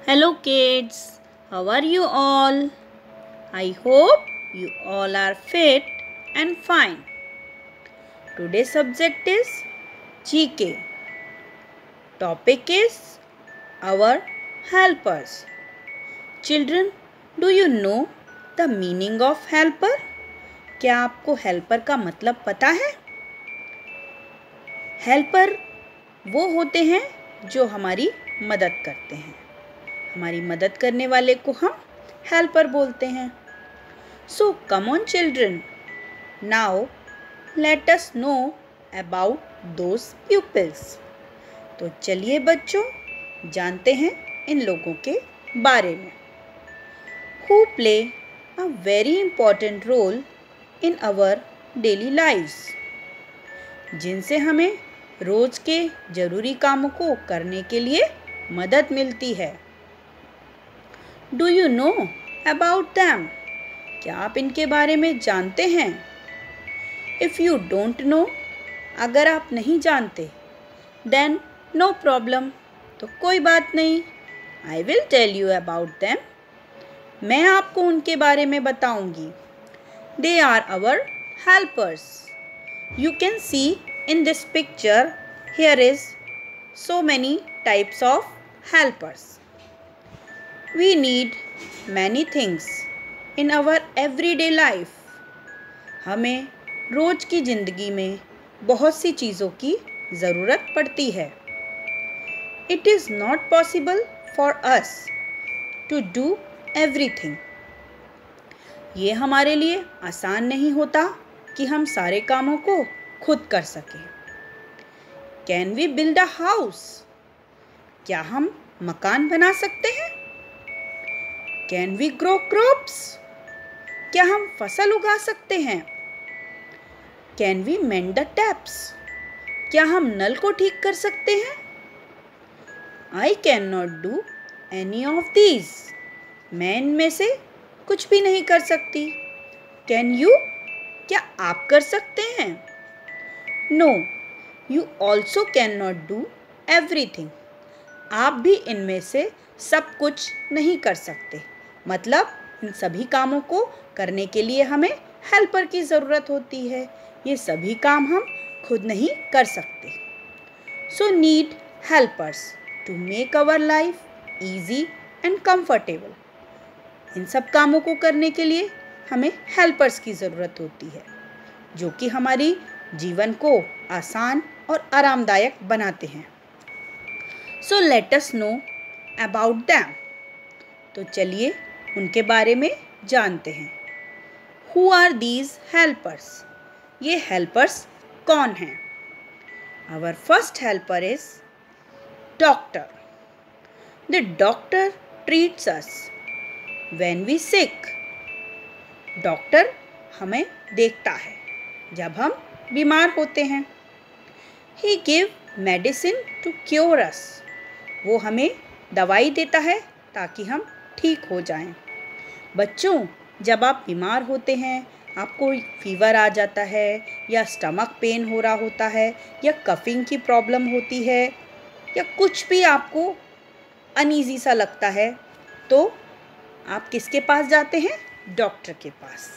Hello kids, how are you all? I hope you all are fit and fine. Today's subject is GK. Topic is our helpers. Children, do you know the meaning of helper? क्या आपको helper का मतलब पता है? Helper वो होते हैं जो हमारी मदद करते हैं. हमारी मदद करने वाले को हम हेल्पर बोलते हैं. So come on children, now let us know about those pupils. तो चलिए बच्चों जानते हैं इन लोगों के बारे में. Who play a very important role in our daily lives. जिनसे हमें रोज के जरूरी कामों को करने के लिए मदद मिलती है. Do you know about them. क्या आप इनके बारे में जानते हैं? इफ़ यू डोंट नो, अगर आप नहीं जानते, देन नो प्रॉब्लम, तो कोई बात नहीं. I will tell you about them. मैं आपको उनके बारे में बताऊंगी. They are our helpers. You can see in this picture here is so many types of helpers. We need many things in our everyday life. हमें रोज की ज़िंदगी में बहुत सी चीज़ों की ज़रूरत पड़ती है. It is not possible for us to do everything. ये हमारे लिए आसान नहीं होता कि हम सारे कामों को खुद कर सकें. Can we build a house? क्या हम मकान बना सकते हैं? Can we grow crops? क्या हम फसल उगा सकते हैं? Can we mend the taps? क्या हम नल को ठीक कर सकते हैं? I cannot do any of these. मैं इनमें से कुछ भी नहीं कर सकती. Can you? क्या आप कर सकते हैं? No. You also cannot do everything. आप भी इनमें से सब कुछ नहीं कर सकते. मतलब इन सभी कामों को करने के लिए हमें हेल्पर की ज़रूरत होती है. ये सभी काम हम खुद नहीं कर सकते. So need helpers to make our life easy and comfortable. इन सब कामों को करने के लिए हमें हेल्पर्स की ज़रूरत होती है जो कि हमारी जीवन को आसान और आरामदायक बनाते हैं. So let us know about them. तो चलिए उनके बारे में जानते हैं. Who are these helpers. ये हेल्पर्स कौन हैं? Our first helper is doctor. The doctor treats us when we sick. Doctor हमें देखता है जब हम बीमार होते हैं. He give medicine to cure us. वो हमें दवाई देता है ताकि हम ठीक हो जाएं. बच्चों, जब आप बीमार होते हैं, आपको फीवर आ जाता है या स्टमक पेन हो रहा होता है या कफिंग की प्रॉब्लम होती है या कुछ भी आपको अनईजी सा लगता है, तो आप किसके पास जाते हैं? डॉक्टर के पास.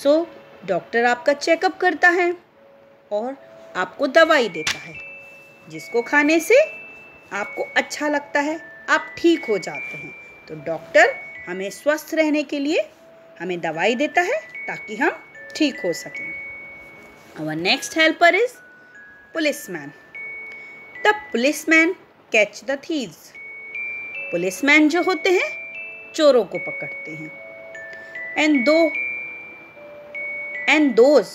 सो डॉक्टर आपका चेकअप करता है और आपको दवाई देता है जिसको खाने से आपको अच्छा लगता है, आप ठीक हो जाते हैं. तो डॉक्टर हमें स्वस्थ रहने के लिए हमें दवाई देता है ताकि हम ठीक हो सकें. Our next helper is policeman. The policeman catch the thieves. Policeman जो होते हैं चोरों को पकड़ते हैं. And those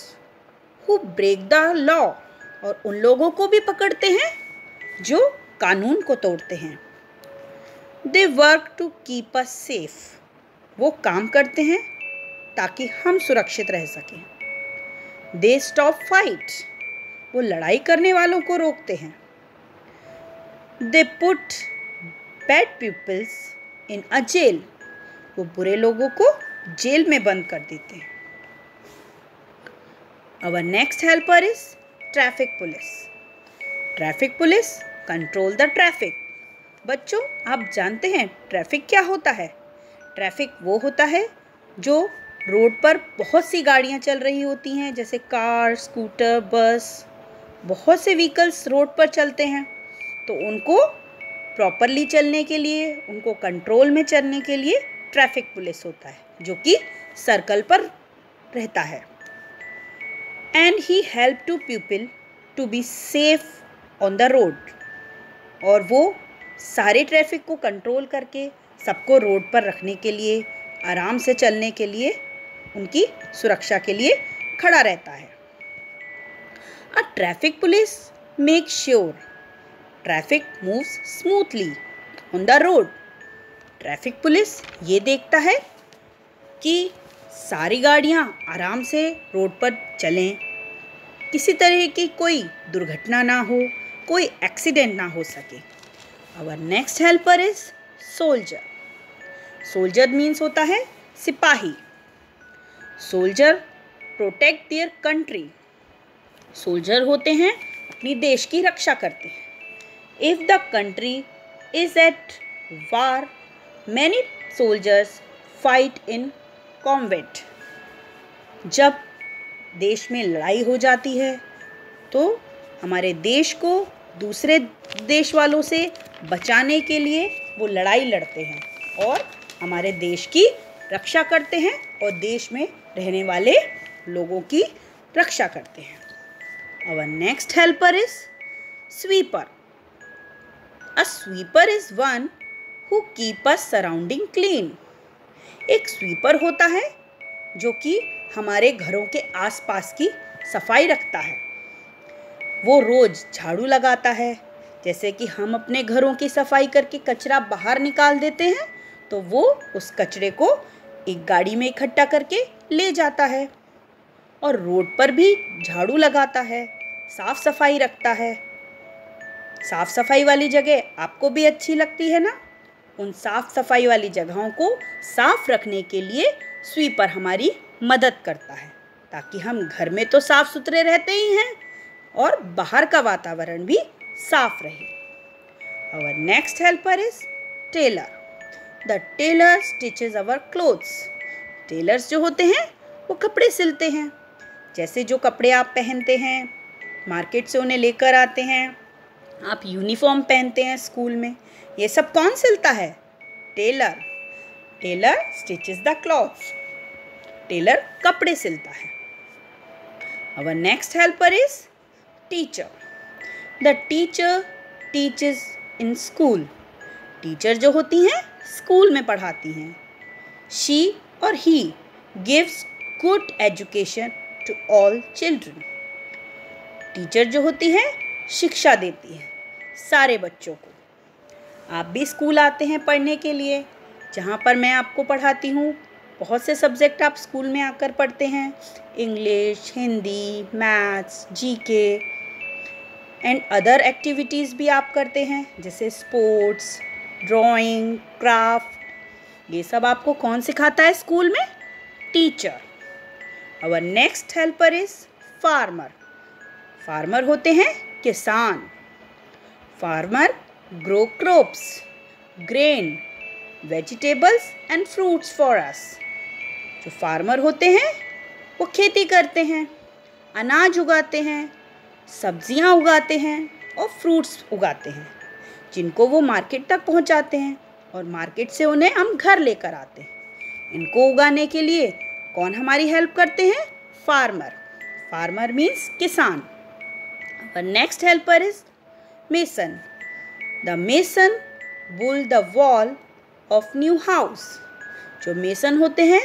who break the law. और उन लोगों को भी पकड़ते हैं जो कानून को तोड़ते हैं. They work to keep us safe. वो काम करते हैं ताकि हम सुरक्षित रह सकें. They stop fight. वो लड़ाई करने वालों को रोकते हैं. They put bad peoples in a jail. वो बुरे लोगों को जेल में बंद कर देते हैं. Our next helper is traffic police. Traffic police control the traffic. बच्चों, आप जानते हैं ट्रैफिक क्या होता है? ट्रैफिक वो होता है जो रोड पर बहुत सी गाड़ियाँ चल रही होती हैं, जैसे कार, स्कूटर, बस, बहुत से व्हीकल्स रोड पर चलते हैं। तो उनको प्रॉपरली चलने के लिए, उनको कंट्रोल में चलने के लिए ट्रैफिक पुलिस होता है, जो कि सर्कल पर रहता है। And he help to people to be safe on the road. और वो सारे ट्रैफिक को कंट्रोल करके सबको रोड पर रखने के लिए, आराम से चलने के लिए, उनकी सुरक्षा के लिए खड़ा रहता है। A traffic police make sure traffic moves smoothly on the road. Traffic police ये देखता है कि सारी गाड़ियाँ आराम से रोड पर चलें, किसी तरह की कोई दुर्घटना ना हो, कोई एक्सीडेंट ना हो सके। Our next helper is soldier. Soldier means होता है सिपाही। Soldier protect their country. Soldier होते हैं अपनी देश की रक्षा करते हैं। If the country is at war, many soldiers fight in combat. जब देश में लड़ाई हो जाती है तो हमारे देश को दूसरे देश वालों से बचाने के लिए वो लड़ाई लड़ते हैं और हमारे देश की रक्षा करते हैं और देश में रहने वाले लोगों की रक्षा करते हैं। Our next helper is sweeper. A sweeper is one who keep us surrounding clean. एक स्वीपर होता है जो कि हमारे घरों के आसपास की सफाई रखता है। वो रोज झाड़ू लगाता है। जैसे कि हम अपने घरों की सफाई करके कचरा बाहर निकाल देते हैं, तो वो उस कचरे को एक गाड़ी में इकट्ठा करके ले जाता है और रोड पर भी झाड़ू लगाता है, साफ सफाई रखता है। साफ सफाई वाली जगह आपको भी अच्छी लगती है ना? उन साफ सफाई वाली जगहों को साफ रखने के लिए स्वीपर हमारी मदद करता है, ताकि हम घर में तो साफ सुथरे रहते ही हैं और बाहर का वातावरण भी साफ रहे। Our next helper is tailor. The tailor stitches our clothes. Tailors जो होते हैं वो कपड़े सिलते हैं। जैसे जो कपड़े आप पहनते हैं, मार्केट से उन्हें लेकर आते हैं, आप यूनिफॉर्म पहनते हैं स्कूल में, ये सब कौन सिलता है? Tailor. Tailor stitches the clothes. Tailor कपड़े सिलता है। Our next helper is teacher. The teacher teaches in school. Teacher जो होती हैं स्कूल में पढ़ाती हैं। She or he gives good education to all children. Teacher जो होती है शिक्षा देती है सारे बच्चों को। आप भी स्कूल आते हैं पढ़ने के लिए, जहाँ पर मैं आपको पढ़ाती हूँ। बहुत से सब्जेक्ट आप स्कूल में आकर पढ़ते हैं, English, Hindi, maths, GK and other activities भी आप करते हैं, जैसे स्पोर्ट्स, ड्राइंग, क्राफ्ट। ये सब आपको कौन सिखाता है स्कूल में? Teacher. Our next helper is farmer. Farmer होते हैं किसान। Farmer grow crops, grain, vegetables and fruits for us. जो फार्मर होते हैं वो खेती करते हैं, अनाज उगाते हैं, सब्जियां उगाते हैं और फ्रूट्स उगाते हैं, जिनको वो मार्केट तक पहुंचाते हैं और मार्केट से उन्हें हम घर लेकर आते हैं। इनको उगाने के लिए कौन हमारी हेल्प करते हैं? फार्मर। फार्मर मीन्स किसान। Our next helper is mason. The mason build the wall of new house. जो मेसन होते हैं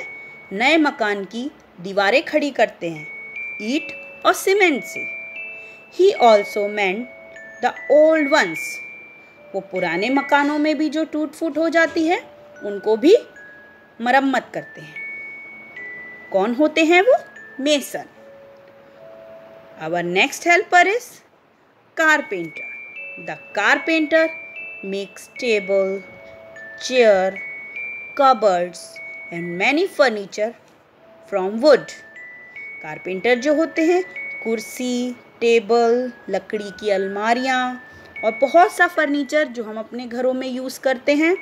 नए मकान की दीवारें खड़ी करते हैं ईंट और सीमेंट से। He also mend the old ones. वो पुराने मकानों में भी जो टूट फूट हो जाती है उनको भी मरम्मत करते हैं। कौन होते हैं वो? Mason. Our next helper is carpenter. The carpenter makes table, chair, cupboards and many furniture from wood. Carpenter जो होते हैं कुर्सी, टेबल, लकड़ी की अलमारियाँ और बहुत सा फर्नीचर जो हम अपने घरों में यूज़ करते हैं।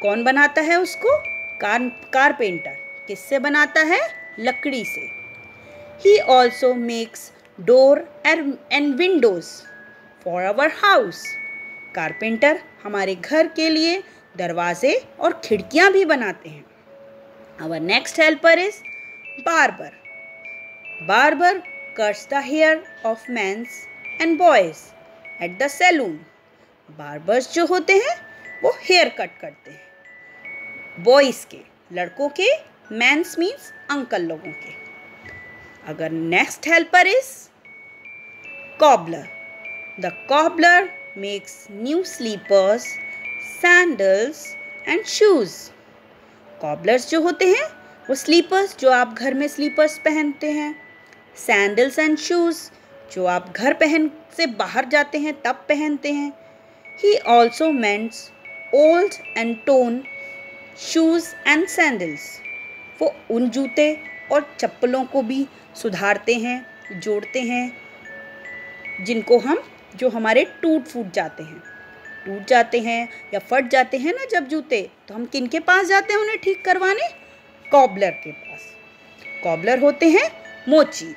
कौन बनाता है उसको? कारपेंटर। किससे बनाता है? लकड़ी से। He also makes door and windows for our house. Carpenter हमारे घर के लिए दरवाजे और खिड़कियां भी बनाते हैं। Our next helper is barber. Barber cuts the hair of men and boys at the saloon. Barbers जो होते हैं वो हेयर कट करते हैं बॉयज़ के, लड़कों के, मैंस मीन्स अंकल लोगों के। अगर next helper is cobbler. The cobbler makes new slippers, sandals and shoes. Cobblers जो होते हैं वो स्लीपर्स जो आप घर में स्लीपर्स पहनते हैं, सैंडल्स एंड शूज़ जो आप घर पहन से बाहर जाते हैं तब पहनते हैं। He also mends old and torn shoes and sandals. वो उन जूते और चप्पलों को भी सुधारते हैं, जोड़ते हैं, जिनको जो हमारे टूट जाते हैं या फट जाते हैं ना जब जूते, तो हम किन के पास जाते हैं उन्हें ठीक करवाने? कॉबलर के पास। कॉबलर होते हैं मोची।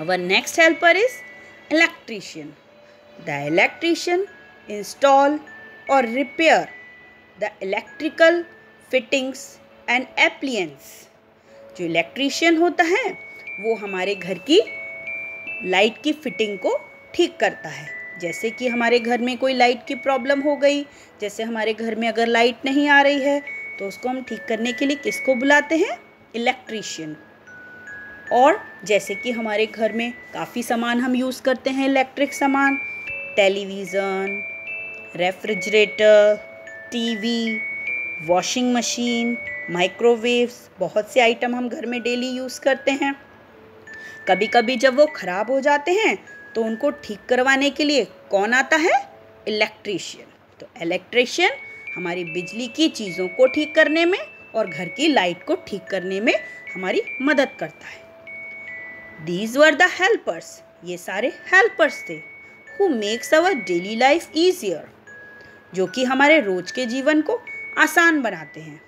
Our next helper is electrician. The electrician install or repair the electrical fittings and appliance. जो इलेक्ट्रीशियन होता है वो हमारे घर की लाइट की फिटिंग को ठीक करता है। जैसे कि हमारे घर में कोई लाइट की प्रॉब्लम हो गई, जैसे हमारे घर में अगर लाइट नहीं आ रही है तो उसको हम ठीक करने के लिए किसको बुलाते हैं? इलेक्ट्रीशियन। और जैसे कि हमारे घर में काफ़ी सामान हम यूज़ करते हैं, इलेक्ट्रिक सामान, television, refrigerator, TV, washing machine, microwaves, बहुत से आइटम हम घर में डेली यूज़ करते हैं। कभी कभी जब वो ख़राब हो जाते हैं तो उनको ठीक करवाने के लिए कौन आता है? इलेक्ट्रीशियन। तो इलेक्ट्रीशियन हमारी बिजली की चीज़ों को ठीक करने में और घर की लाइट को ठीक करने में हमारी मदद करता है। These were the helpers. ये सारे हेल्पर्स थे who makes our daily life easier. जो कि हमारे रोज के जीवन को आसान बनाते हैं।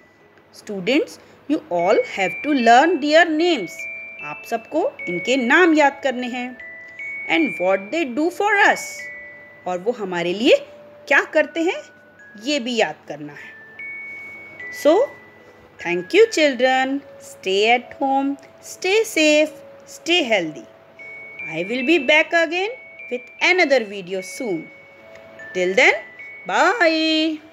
Students, you all have to learn their names. आप सबको इनके नाम याद करने हैं। And what they do for us. और वो हमारे लिए क्या करते हैं ये भी याद करना है। So, thank you children. Stay at home, stay safe, stay healthy. I will be back again with another video soon. Till then, bye.